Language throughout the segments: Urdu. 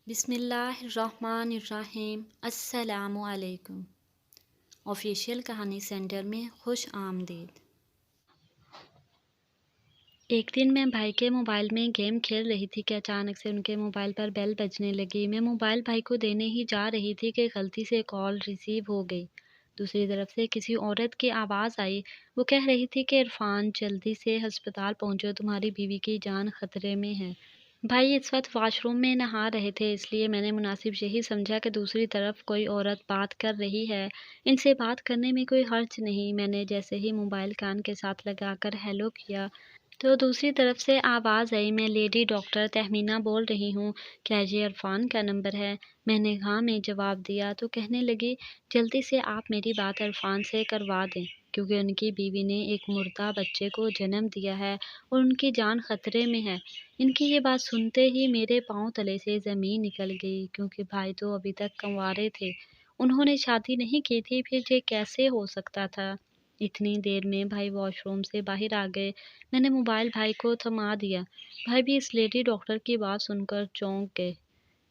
بسم اللہ الرحمن الرحیم۔ السلام علیکم۔ آفیشیل کہانی سینٹر میں خوش آمدید۔ ایک دن میں بھائی کے موبائل میں گیم کھیل رہی تھی کہ اچانک سے ان کے موبائل پر بیل بجنے لگی۔ میں موبائل بھائی کو دینے ہی جا رہی تھی کہ غلطی سے کال ریسیو ہو گئی۔ دوسری طرف سے کسی عورت کی آواز آئی۔ وہ کہہ رہی تھی کہ عرفان جلدی سے ہسپتال پہنچو، تمہاری بیوی کی جان خطرے میں ہے۔ بھائی اس وقت واش روم میں نہا رہے تھے، اس لیے میں نے مناسب یہی سمجھا کہ دوسری طرف کوئی عورت بات کر رہی ہے، ان سے بات کرنے میں کوئی حرج نہیں۔ میں نے جیسے ہی موبائل کان کے ساتھ لگا کر ہیلو کیا تو دوسری طرف سے آواز آئی، میں لیڈی ڈاکٹر تہمینہ بول رہی ہوں، کیا یہ عرفان کا نمبر ہے؟ میں نے ہاں میں جواب دیا تو کہنے لگی، جلدی سے آپ میری بات عرفان سے کروا دیں، کیونکہ ان کی بیوی نے ایک مردہ بچے کو جنم دیا ہے اور ان کی جان خطرے میں ہے۔ ان کی یہ بات سنتے ہی میرے پاؤں تلے سے زمین نکل گئی، کیونکہ بھائی تو ابھی تک کنوارے تھے، انہوں نے شادی نہیں کی تھی، پھر یہ کیسے ہو سکتا تھا؟ اتنی دیر میں بھائی واش روم سے باہر آ گئے۔ میں نے موبائل بھائی کو تھما دیا۔ بھائی بھی اس لیڈی ڈاکٹر کی بات سن کر چونک گئے۔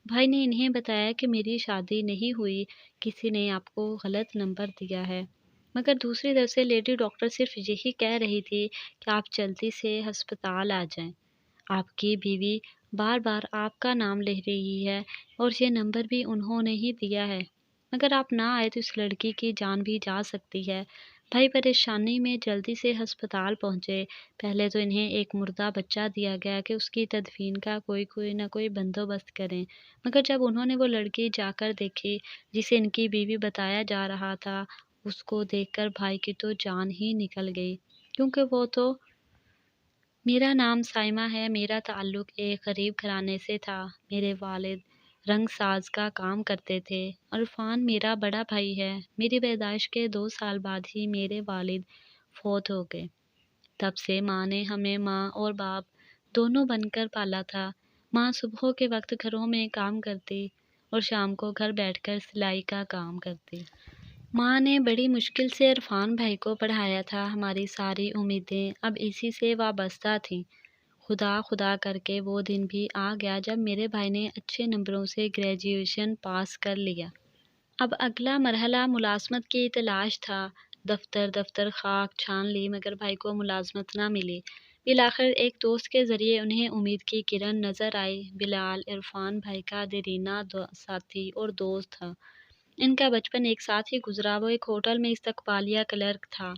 بھائی نے انہیں بتایا کہ میری شادی نہیں ہوئی، کسی نے آپ کو غلط نمبر دیا ہے۔ مگر دوسری طرف سے لیڈی ڈاکٹر صرف یہی کہہ رہی تھی کہ آپ جلدی سے ہسپتال آ جائیں، آپ کی بیوی بار بار آپ کا نام لے رہی ہے اور یہ نمبر بھی انہوں نے ہی دیا ہے، اگر آپ نہ آئے تو اس لڑکی کی جان بھی جا سکتی ہے۔ بھائی پریشانی میں جلدی سے ہسپتال پہنچے۔ پہلے تو انہیں ایک مردہ بچہ دیا گیا کہ اس کی تدفین کا کوئی نہ کوئی بندوبست کریں، مگر جب انہوں نے وہ لڑکی جا کر دیکھی جسے ان کی بیوی بتایا جا رہا تھا، اس کو دیکھ کر بھائی کی تو جان ہی نکل گئی، کیونکہ وہ تو میرا نام سائمہ ہے، میرا تعلق ایک غریب گھرانے سے تھا، میرے والد رنگ ساز کا کام کرتے تھے، عرفان میرا بڑا بھائی ہے، میری پیدائش کے 2 سال بعد ہی میرے والد فوت ہو گئے۔ تب سے ماں نے ہمیں ماں اور باپ دونوں بن کر پالا تھا۔ ماں صبح کے وقت گھروں میں کام کرتی اور شام کو گھر بیٹھ کر سلائی کا کام کرتی۔ ماں نے بڑی مشکل سے عرفان بھائی کو پڑھایا تھا، ہماری ساری امیدیں اب اسی سے وابستہ تھیں۔ خدا خدا کر کے وہ دن بھی آ گیا جب میرے بھائی نے اچھے نمبروں سے گریجویشن پاس کر لیا۔ اب اگلا مرحلہ ملازمت کی تلاش تھا۔ دفتر خاک چھان لی مگر بھائی کو ملازمت نہ ملی۔ بالآخر ایک دوست کے ذریعے انہیں امید کی کرن نظر آئی۔ بلال عرفان بھائی کا دیرینہ ساتھی اور دوست تھا، ان کا بچپن ایک ساتھ ہی گزرا۔ وہ ایک ہوٹل میں استقبالیہ کلرک تھا۔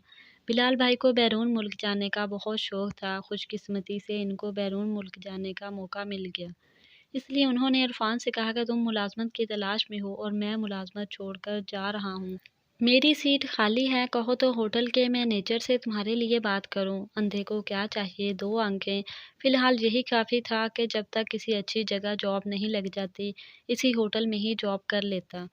بلال بھائی کو بیرون ملک جانے کا بہت شوق تھا۔ خوش قسمتی سے ان کو بیرون ملک جانے کا موقع مل گیا، اس لیے انہوں نے عرفان سے کہا کہ تم ملازمت کی تلاش میں ہو اور میں ملازمت چھوڑ کر جا رہا ہوں، میری سیٹ خالی ہے، کہو تو ہوٹل کے مینیجر سے تمہارے لیے بات کروں۔ اندھے کو کیا چاہیے، 2 آنکھیں۔ فی الحال یہی کافی تھا کہ جب تک کسی اچھی جگہ جاب نہیں لگ جاتی، اسی ہوٹل میں ہی جاب کر لیتا۔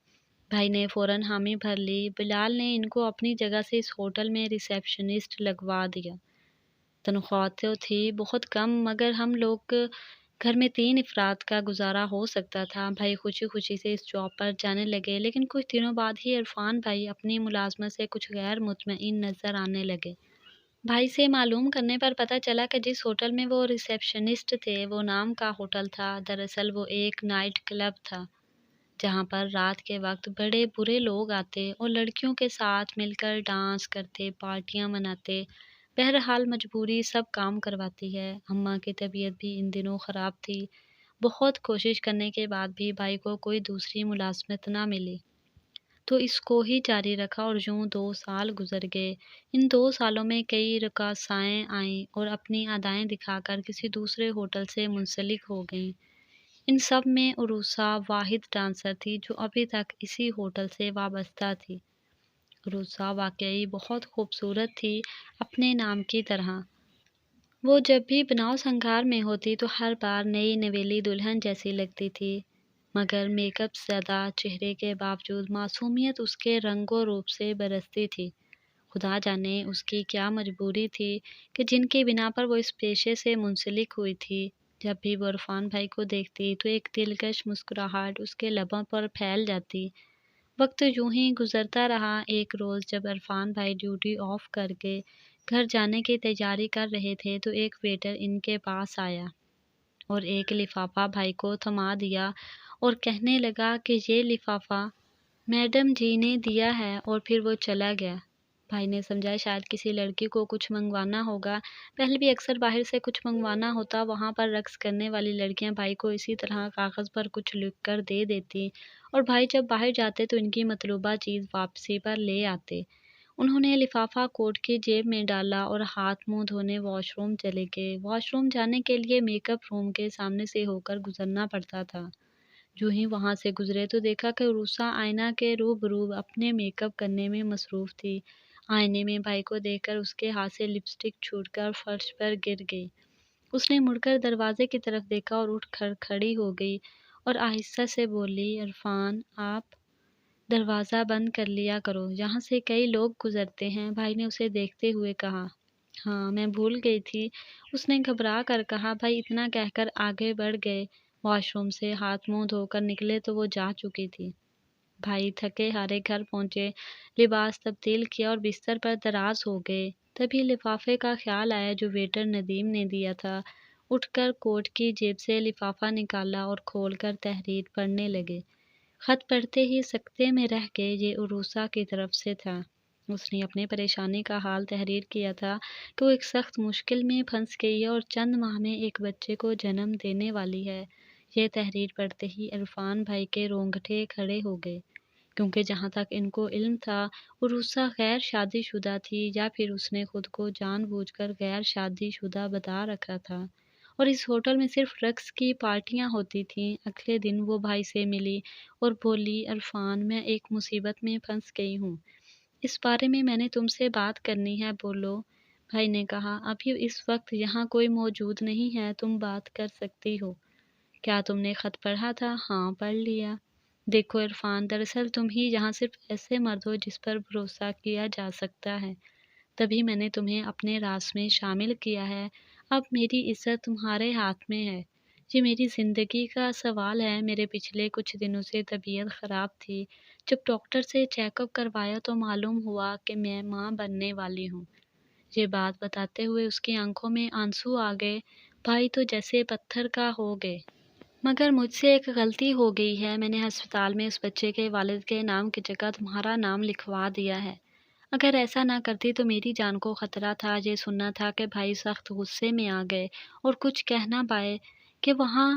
بھائی نے فوراً حامی بھر لی۔ بلال نے ان کو اپنی جگہ سے اس ہوٹل میں ریسیپشنسٹ لگوا دیا۔ تنخواہ تو تھی بہت کم، مگر ہم لوگ گھر میں 3 افراد کا گزارا ہو سکتا تھا۔ بھائی خوشی خوشی سے اس جاب پر جانے لگے، لیکن کچھ دنوں بعد ہی عرفان بھائی اپنی ملازمت سے کچھ غیر مطمئن نظر آنے لگے۔ بھائی سے معلوم کرنے پر پتہ چلا کہ جس ہوٹل میں وہ ریسیپشنسٹ تھے وہ نام کا ہوٹل تھا، دراصل وہ ایک نائٹ کلب تھا، جہاں پر رات کے وقت بڑے برے لوگ آتے اور لڑکیوں کے ساتھ مل کر ڈانس کرتے، پارٹیاں مناتے۔ بہرحال مجبوری سب کام کرواتی ہے۔ اماں کی طبیعت بھی ان دنوں خراب تھی۔ بہت کوشش کرنے کے بعد بھی بھائی کو کوئی دوسری ملازمت نہ ملی، تو اس کو ہی جاری رکھا اور یوں 2 سال گزر گئے۔ ان 2 سالوں میں کئی رقاصائیں آئیں اور اپنی ادائیں دکھا کر کسی دوسرے ہوٹل سے منسلک ہو گئیں۔ ان سب میں عروسہ واحد ڈانسر تھی جو ابھی تک اسی ہوٹل سے وابستہ تھی۔ عروسہ واقعی بہت خوبصورت تھی، اپنے نام کی طرح۔ وہ جب بھی بناؤ سنگار میں ہوتی تو ہر بار نئی نویلی دلہن جیسی لگتی تھی، مگر میک اپ زدہ چہرے کے باوجود معصومیت اس کے رنگ و روپ سے برستی تھی۔ خدا جانے اس کی کیا مجبوری تھی کہ جن کی بنا پر وہ اس پیشے سے منسلک ہوئی تھی۔ جب بھی وہ عرفان بھائی کو دیکھتی تو ایک دلکش مسکراہٹ اس کے لبوں پر پھیل جاتی۔ وقت یوں ہی گزرتا رہا۔ ایک روز جب عرفان بھائی ڈیوٹی آف کر کے گھر جانے کی تیاری کر رہے تھے تو ایک ویٹر ان کے پاس آیا اور ایک لفافہ بھائی کو تھما دیا اور کہنے لگا کہ یہ لفافہ میڈم جی نے دیا ہے، اور پھر وہ چلا گیا۔ بھائی نے سمجھا شاید کسی لڑکی کو کچھ منگوانا ہوگا۔ پہلے بھی اکثر باہر سے کچھ منگوانا ہوتا، وہاں پر رقص کرنے والی لڑکیاں بھائی کو اسی طرح کاغذ پر کچھ لکھ کر دے دیتی، اور بھائی جب باہر جاتے تو ان کی مطلوبہ چیز واپسی پر لے آتے۔ انہوں نے لفافہ کوٹ کی جیب میں ڈالا اور ہاتھ منہ دھونے واش روم چلے گئے۔ واش روم جانے کے لیے میک اپ روم کے سامنے سے ہو کر گزرنا پڑتا تھا۔ جو ہی وہاں سے گزرے تو دیکھا کہ عروسہ آئینہ کے روبرو اپنے میک اپ کرنے میں مصروف تھی۔ آئینے میں بھائی کو دیکھ کر اس کے ہاتھ سے لپسٹک چھوٹ کر فرش پر گر گئی۔ اس نے مڑ کر دروازے کی طرف دیکھا اور اٹھ کر کھڑی ہو گئی اور آہستہ سے بولی، عرفان آپ دروازہ بند کر لیا کرو، یہاں سے کئی لوگ گزرتے ہیں۔ بھائی نے اسے دیکھتے ہوئے کہا۔ ہاں میں بھول گئی تھی، اس نے گھبرا کر کہا۔ بھائی اتنا کہہ کر آگے بڑھ گئے۔ واش روم سے ہاتھ منہ دھو کر نکلے تو وہ جا چکی تھی۔ بھائی تھکے ہارے گھر پہنچے، لباس تبدیل کیا اور بستر پر دراز ہو گئے۔ تبھی لفافے کا خیال آیا جو ویٹر ندیم نے دیا تھا۔ اٹھ کر کوٹ کی جیب سے لفافہ نکالا اور کھول کر تحریر پڑھنے لگے۔ خط پڑھتے ہی سکتے میں رہ گئے، یہ عروسہ کی طرف سے تھا۔ اس نے اپنی پریشانی کا حال تحریر کیا تھا کہ وہ ایک سخت مشکل میں پھنس گئی ہے اور چند ماہ میں ایک بچے کو جنم دینے والی ہے۔ یہ تحریر پڑھتے ہی عرفان بھائی کے رونگٹے کھڑے ہو گئے، کیونکہ جہاں تک ان کو علم تھا عروسہ غیر شادی شدہ تھی، یا پھر اس نے خود کو جان بوجھ کر غیر شادی شدہ بتا رکھا تھا، اور اس ہوٹل میں صرف رقص کی پارٹیاں ہوتی تھیں۔ اگلے دن وہ بھائی سے ملی اور بولی، عرفان میں ایک مصیبت میں پھنس گئی ہوں، اس بارے میں نے تم سے بات کرنی ہے، بولو۔ بھائی نے کہا، ابھی اس وقت یہاں کوئی موجود نہیں ہے، تم بات کر سکتی ہو۔ کیا تم نے خط پڑھا تھا؟ ہاں پڑھ لیا۔ دیکھو عرفان، دراصل تم ہی یہاں صرف ایسے مرد ہو جس پر بھروسہ کیا جا سکتا ہے، تبھی میں نے تمہیں اپنے راز میں شامل کیا ہے۔ اب میری عزت تمہارے ہاتھ میں ہے، یہ میری زندگی کا سوال ہے۔ میرے پچھلے کچھ دنوں سے طبیعت خراب تھی، جب ڈاکٹر سے چیک اپ کروایا تو معلوم ہوا کہ میں ماں بننے والی ہوں۔ یہ بات بتاتے ہوئے اس کی آنکھوں میں آنسو آ گئے۔ بھائی تو جیسے پتھر کا ہو گئے۔ مگر مجھ سے ایک غلطی ہو گئی ہے، میں نے ہسپتال میں اس بچے کے والد کے نام کی جگہ تمہارا نام لکھوا دیا ہے۔ اگر ایسا نہ کرتی تو میری جان کو خطرہ تھا۔ یہ سننا تھا کہ بھائی سخت غصے میں آ گئے اور کچھ کہہ نہ پائے کہ وہاں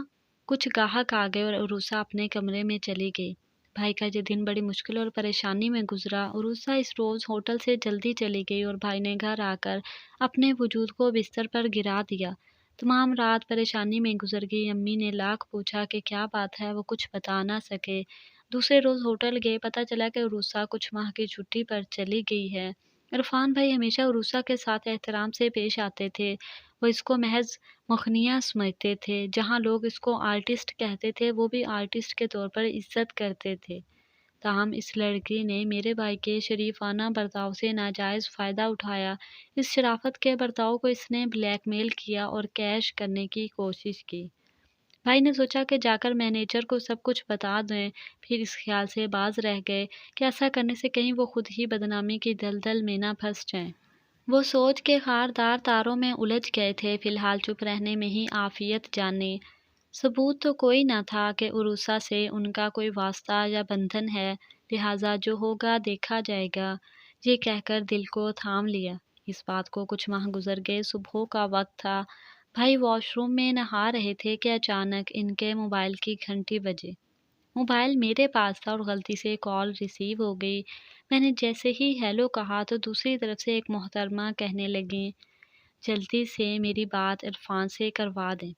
کچھ گاہک آ گئے اور عروسہ اپنے کمرے میں چلی گئی۔ بھائی کا یہ دن بڑی مشکل اور پریشانی میں گزرا۔ عروسہ اس روز ہوٹل سے جلدی چلی گئی اور بھائی نے گھر آ کر اپنے وجود کو بستر پر گرا دیا۔ تمام رات پریشانی میں گزر گئی۔ امی نے لاکھ پوچھا کہ کیا بات ہے، وہ کچھ بتا نہ سکے۔ دوسرے روز ہوٹل گئے، پتہ چلا کہ عروسہ کچھ ماہ کی چھٹی پر چلی گئی ہے۔ عرفان بھائی ہمیشہ عروسہ کے ساتھ احترام سے پیش آتے تھے، وہ اس کو محض مخنیہ سمجھتے تھے۔ جہاں لوگ اس کو آرٹسٹ کہتے تھے، وہ بھی آرٹسٹ کے طور پر عزت کرتے تھے۔ تاہم اس لڑکی نے میرے بھائی کے شریفانہ برتاؤ سے ناجائز فائدہ اٹھایا۔ اس شرافت کے برتاؤ کو اس نے بلیک میل کیا اور کیش کرنے کی کوشش کی۔ بھائی نے سوچا کہ جا کر مینیجر کو سب کچھ بتا دیں، پھر اس خیال سے باز رہ گئے کہ ایسا کرنے سے کہیں وہ خود ہی بدنامی کی دلدل میں نہ پھنس جائیں۔ وہ سوچ کے خاردار تاروں میں الجھ گئے تھے، فی الحال چپ رہنے میں ہی عافیت جانی۔ ثبوت تو کوئی نہ تھا کہ عروسہ سے ان کا کوئی واسطہ یا بندھن ہے، لہٰذا جو ہوگا دیکھا جائے گا، یہ کہہ کر دل کو تھام لیا۔ اس بات کو کچھ ماہ گزر گئے، صبح کا وقت تھا۔ بھائی واش روم میں نہا رہے تھے کہ اچانک ان کے موبائل کی گھنٹی بجی۔ موبائل میرے پاس تھا اور غلطی سے کال ریسیو ہو گئی۔ میں نے جیسے ہی ہیلو کہا تو دوسری طرف سے ایک محترمہ کہنے لگیں، جلدی سے میری بات عرفان سے کروا دیں،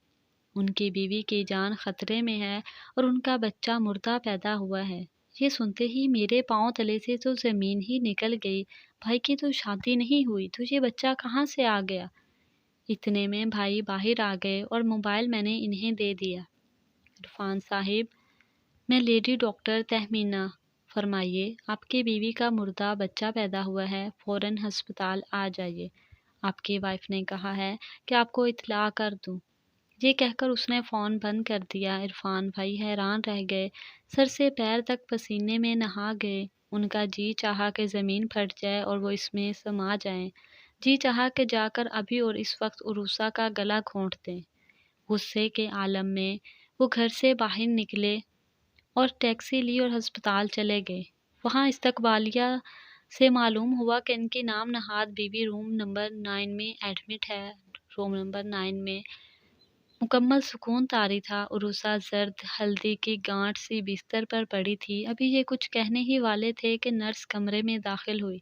ان کی بیوی کی جان خطرے میں ہے اور ان کا بچہ مردہ پیدا ہوا ہے۔ یہ سنتے ہی میرے پاؤں تلے سے تو زمین ہی نکل گئی۔ بھائی کی تو شادی نہیں ہوئی، تو یہ بچہ کہاں سے آ گیا؟ اتنے میں بھائی باہر آ گئے اور موبائل میں نے انہیں دے دیا۔ عرفان صاحب، میں لیڈی ڈاکٹر تہمینہ، فرمائیے، آپ کی بیوی کا مردہ بچہ پیدا ہوا ہے، فوراً ہسپتال آ جائیے۔ آپ کی وائف نے کہا ہے کہ آپ کو اطلاع کر دوں۔ یہ کہہ کر اس نے فون بند کر دیا۔ عرفان بھائی حیران رہ گئے، سر سے پیر تک پسینے میں نہا گئے۔ ان کا جی چاہا کہ زمین پھٹ جائے اور وہ اس میں سما جائیں، جی چاہا کہ جا کر ابھی اور اس وقت عروسہ کا گلا گھونٹ دیں۔ غصے کے عالم میں وہ گھر سے باہر نکلے اور ٹیکسی لی اور ہسپتال چلے گئے۔ وہاں استقبالیہ سے معلوم ہوا کہ ان کی نام نہاد بیوی روم نمبر 9 میں ایڈمٹ ہے۔ روم نمبر 9 میں مکمل سکون طاری تھا۔ عروسہ زرد ہلدی کی گانٹھ سی بستر پر پڑی تھی۔ ابھی یہ کچھ کہنے ہی والے تھے کہ نرس کمرے میں داخل ہوئی۔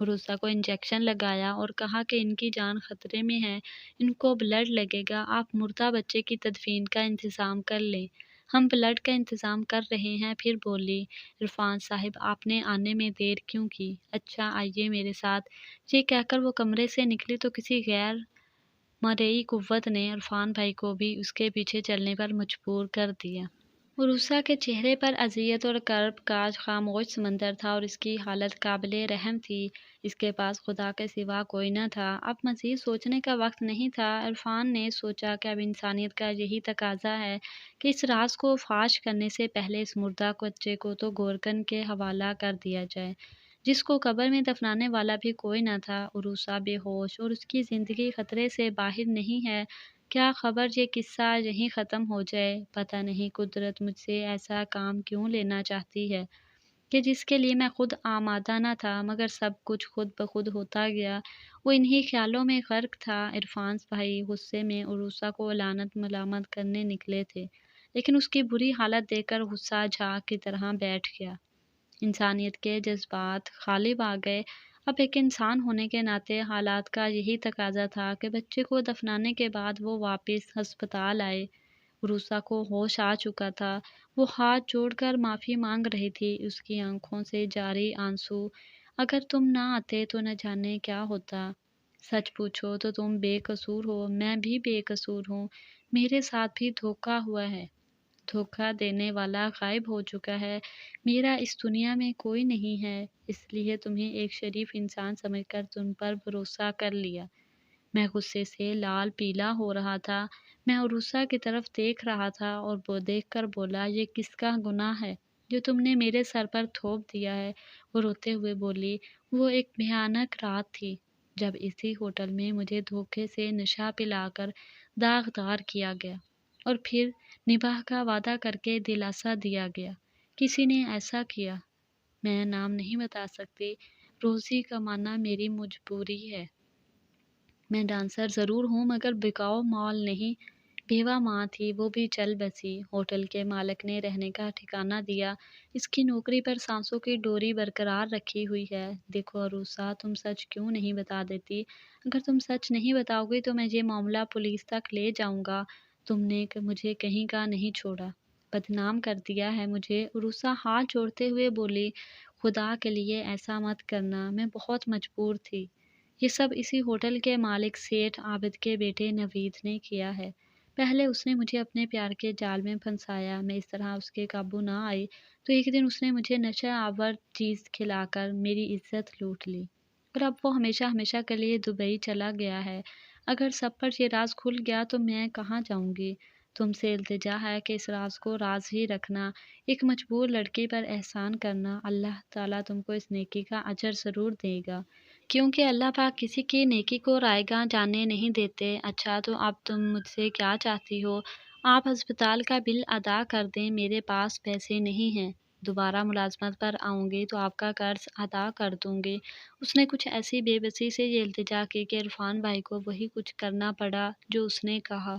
عروسہ کو انجیکشن لگایا اور کہا کہ ان کی جان خطرے میں ہے، ان کو بلڈ لگے گا، آپ مردہ بچے کی تدفین کا انتظام کر لیں۔ ہم بلڈ کا انتظام کر رہے ہیں۔ پھر بولی، عرفان صاحب آپ نے آنے میں دیر کیوں کی؟ اچھا آئیے میرے ساتھ۔ یہ کہہ کر وہ کمرے سے نکلی تو کسی غیر مرئی قوت نے عرفان بھائی کو بھی اس کے پیچھے چلنے پر مجبور کر دیا۔ عروسہ کے چہرے پر اذیت اور کرب کا خاموش سمندر تھا اور اس کی حالت قابل رحم تھی۔ اس کے پاس خدا کے سوا کوئی نہ تھا۔ اب مزید سوچنے کا وقت نہیں تھا۔ عرفان نے سوچا کہ اب انسانیت کا یہی تقاضا ہے کہ اس راز کو فاش کرنے سے پہلے اس مردہ بچے کو تو گورکن کے حوالہ کر دیا جائے، جس کو قبر میں دفنانے والا بھی کوئی نہ تھا۔ عروسہ بے ہوش اور اس کی زندگی خطرے سے باہر نہیں ہے۔ کیا خبر یہ قصہ یہیں ختم ہو جائے۔ پتہ نہیں قدرت مجھ سے ایسا کام کیوں لینا چاہتی ہے کہ جس کے لیے میں خود آمادہ نہ تھا، مگر سب کچھ خود بخود ہوتا گیا۔ وہ انہی خیالوں میں غرق تھا۔ عرفان بھائی غصے میں عروسہ کو لعنت ملامت کرنے نکلے تھے، لیکن اس کی بری حالت دیکھ کر غصہ جھاگ کی طرح بیٹھ گیا۔ انسانیت کے جذبات غالب آ گئے۔ اب ایک انسان ہونے کے ناطے حالات کا یہی تقاضا تھا کہ بچے کو دفنانے کے بعد وہ واپس ہسپتال آئے۔ عروسہ کو ہوش آ چکا تھا۔ وہ ہاتھ جوڑ کر معافی مانگ رہی تھی، اس کی آنکھوں سے جاری آنسو۔ اگر تم نہ آتے تو نہ جانے کیا ہوتا۔ سچ پوچھو تو تم بے قصور ہو، میں بھی بے قصور ہوں۔ میرے ساتھ بھی دھوکہ ہوا ہے۔ دھوکہ دینے والا غائب ہو چکا ہے۔ میرا اس دنیا میں کوئی نہیں ہے، اس لیے تمہیں ایک شریف انسان سمجھ کر تم پر بھروسہ کر لیا۔ میں غصے سے لال پیلا ہو رہا تھا۔ میں عروسہ کی طرف دیکھ رہا تھا اور وہ دیکھ کر بولا، یہ کس کا گناہ ہے جو تم نے میرے سر پر تھوپ دیا ہے؟ وہ روتے ہوئے بولی، وہ ایک بھیانک رات تھی جب اسی ہوٹل میں مجھے دھوکے سے نشہ پلا کر داغدار کیا گیا اور پھر نباہ کا وعدہ کر کے دلاسا دیا گیا۔ کسی نے ایسا کیا، میں نام نہیں بتا سکتی۔ روزی کمانا میری مجبوری ہے۔ میں ڈانسر ضرور ہوں مگر بکاؤ مال نہیں۔ بیوہ ماں تھی، وہ بھی چل بسی۔ ہوٹل کے مالک نے رہنے کا ٹھکانہ دیا۔ اس کی نوکری پر سانسوں کی ڈوری برقرار رکھی ہوئی ہے۔ دیکھو عروسہ، تم سچ کیوں نہیں بتا دیتی؟ اگر تم سچ نہیں بتاؤ گی تو میں یہ معاملہ پولیس تک لے جاؤں گا۔ تم نے مجھے کہیں کا نہیں چھوڑا، بدنام کر دیا ہے مجھے۔ عروسہ ہاتھ جوڑتے ہوئے بولی، خدا کے لیے ایسا مت کرنا، میں بہت مجبور تھی۔ یہ سب اسی ہوٹل کے مالک سیٹھ عابد کے بیٹے نوید نے کیا ہے۔ پہلے اس نے مجھے اپنے پیار کے جال میں پھنسایا۔ میں اس طرح اس کے قابو نہ آئی تو ایک دن اس نے مجھے نشہ آور چیز کھلا کر میری عزت لوٹ لی اور اب وہ ہمیشہ ہمیشہ کے لیے دبئی چلا گیا ہے۔ اگر سب پر یہ راز کھل گیا تو میں کہاں جاؤں گی؟ تم سے التجا ہے کہ اس راز کو راز ہی رکھنا۔ ایک مجبور لڑکی پر احسان کرنا، اللہ تعالیٰ تم کو اس نیکی کا اجر ضرور دے گا، کیونکہ اللہ پاک کسی کی نیکی کو رائیگاں جانے نہیں دیتے۔ اچھا تو اب تم مجھ سے کیا چاہتی ہو؟ آپ ہسپتال کا بل ادا کر دیں، میرے پاس پیسے نہیں ہیں۔ دوبارہ ملازمت پر آؤں گی تو آپ کا قرض ادا کر دوں گی۔ اس نے کچھ ایسی بے بسی سے یہ التجا کی کہ عرفان بھائی کو وہی کچھ کرنا پڑا جو اس نے کہا۔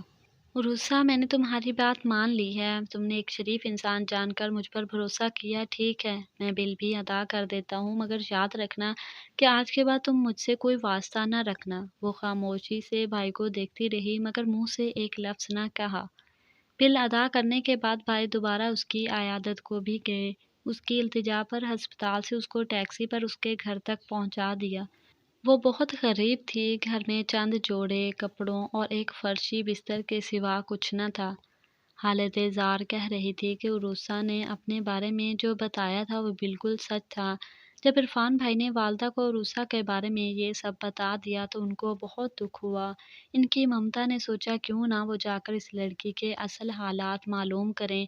عروسہ، میں نے تمہاری بات مان لی ہے۔ تم نے ایک شریف انسان جان کر مجھ پر بھروسہ کیا، ٹھیک ہے، میں بل بھی ادا کر دیتا ہوں، مگر یاد رکھنا کہ آج کے بعد تم مجھ سے کوئی واسطہ نہ رکھنا۔ وہ خاموشی سے بھائی کو دیکھتی رہی مگر منہ سے ایک لفظ نہ کہا۔ بل ادا کرنے کے بعد بھائی دوبارہ اس کی عیادت کو بھی گئے۔ اس کی التجا پر ہسپتال سے اس کو ٹیکسی پر اس کے گھر تک پہنچا دیا۔ وہ بہت غریب تھی، گھر میں چند جوڑے کپڑوں اور ایک فرشی بستر کے سوا کچھ نہ تھا۔ حالت زار کہہ رہی تھی کہ عروسہ نے اپنے بارے میں جو بتایا تھا وہ بالکل سچ تھا۔ جب عرفان بھائی نے والدہ کو عروسہ کے بارے میں یہ سب بتا دیا تو ان کو بہت دکھ ہوا۔ ان کی ممتا نے سوچا کیوں نہ وہ جا کر اس لڑکی کے اصل حالات معلوم کریں۔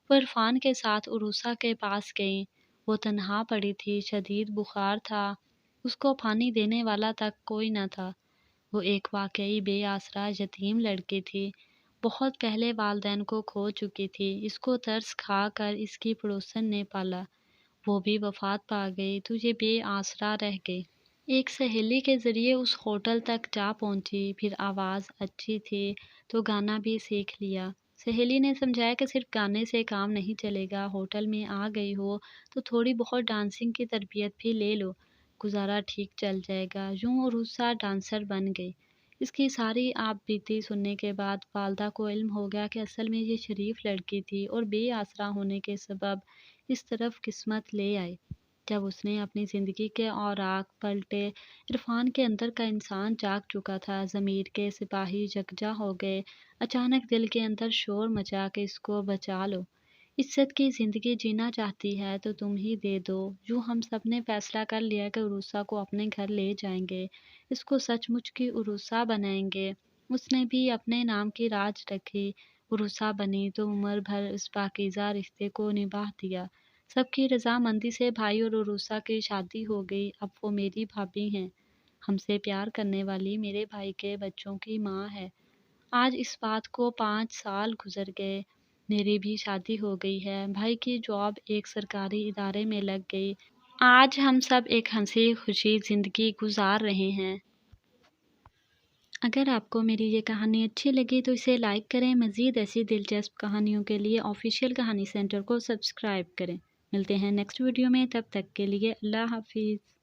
وہ عرفان کے ساتھ عروسہ کے پاس گئیں۔ وہ تنہا پڑی تھی، شدید بخار تھا، اس کو پانی دینے والا تک کوئی نہ تھا۔ وہ ایک واقعی بے آسرا یتیم لڑکی تھی۔ بہت پہلے والدین کو کھو چکی تھی، اس کو ترس کھا کر اس کی پڑوسن نے پالا، وہ بھی وفات پا گئی تو یہ بے آسرا رہ گئی۔ ایک سہیلی کے ذریعے اس ہوٹل تک جا پہنچی، پھر آواز اچھی تھی تو گانا بھی سیکھ لیا۔ سہیلی نے سمجھایا کہ صرف گانے سے کام نہیں چلے گا، ہوٹل میں آ گئی ہو تو تھوڑی بہت ڈانسنگ کی تربیت بھی لے لو، گزارا ٹھیک چل جائے گا۔ یوں عروسہ ڈانسر بن گئی۔ اس کی ساری آپ بیتی سننے کے بعد والدہ کو علم ہو گیا کہ اصل میں یہ شریف لڑکی تھی اور بے آسرا ہونے کے سبب اس طرف قسمت لے آئی۔ جب اس نے اپنی زندگی کے اوراق پلٹے، عرفان کے اندر کا انسان جاگ چکا تھا، ضمیر کے سپاہی یکجا ہو گئے، اچانک دل کے اندر شور مچا کہ اس کو بچا لو، عزت کی زندگی جینا چاہتی ہے تو تم ہی دے دو۔ یوں ہم سب نے فیصلہ کر لیا کہ عروسہ کو اپنے گھر لے جائیں گے، اس کو سچ مچ کی عروسہ بنائیں گے۔ اس نے بھی اپنے نام کی راج رکھی، عروسہ بنی تو عمر بھر اس پاکیزہ رشتے کو نبھا دیا۔ سب کی رضامندی سے بھائی اور عروسہ کی شادی ہو گئی، اب وہ میری بھابھی ہیں، ہم سے پیار کرنے والی میرے بھائی کے بچوں کی ماں ہے۔ آج اس بات کو 5 سال گزر گئے، میری بھی شادی ہو گئی ہے، بھائی کی جاب ایک سرکاری ادارے میں لگ گئی، آج ہم سب ایک ہنسی خوشی زندگی گزار رہے ہیں۔ اگر آپ کو میری یہ کہانی اچھی لگی تو اسے لائک کریں، مزید ایسی دلچسپ کہانیوں کے لیے آفیشیل کہانی سینٹر کو سبسکرائب کریں۔ ملتے ہیں نیکسٹ ویڈیو میں، تب تک کے لیے اللہ حافظ۔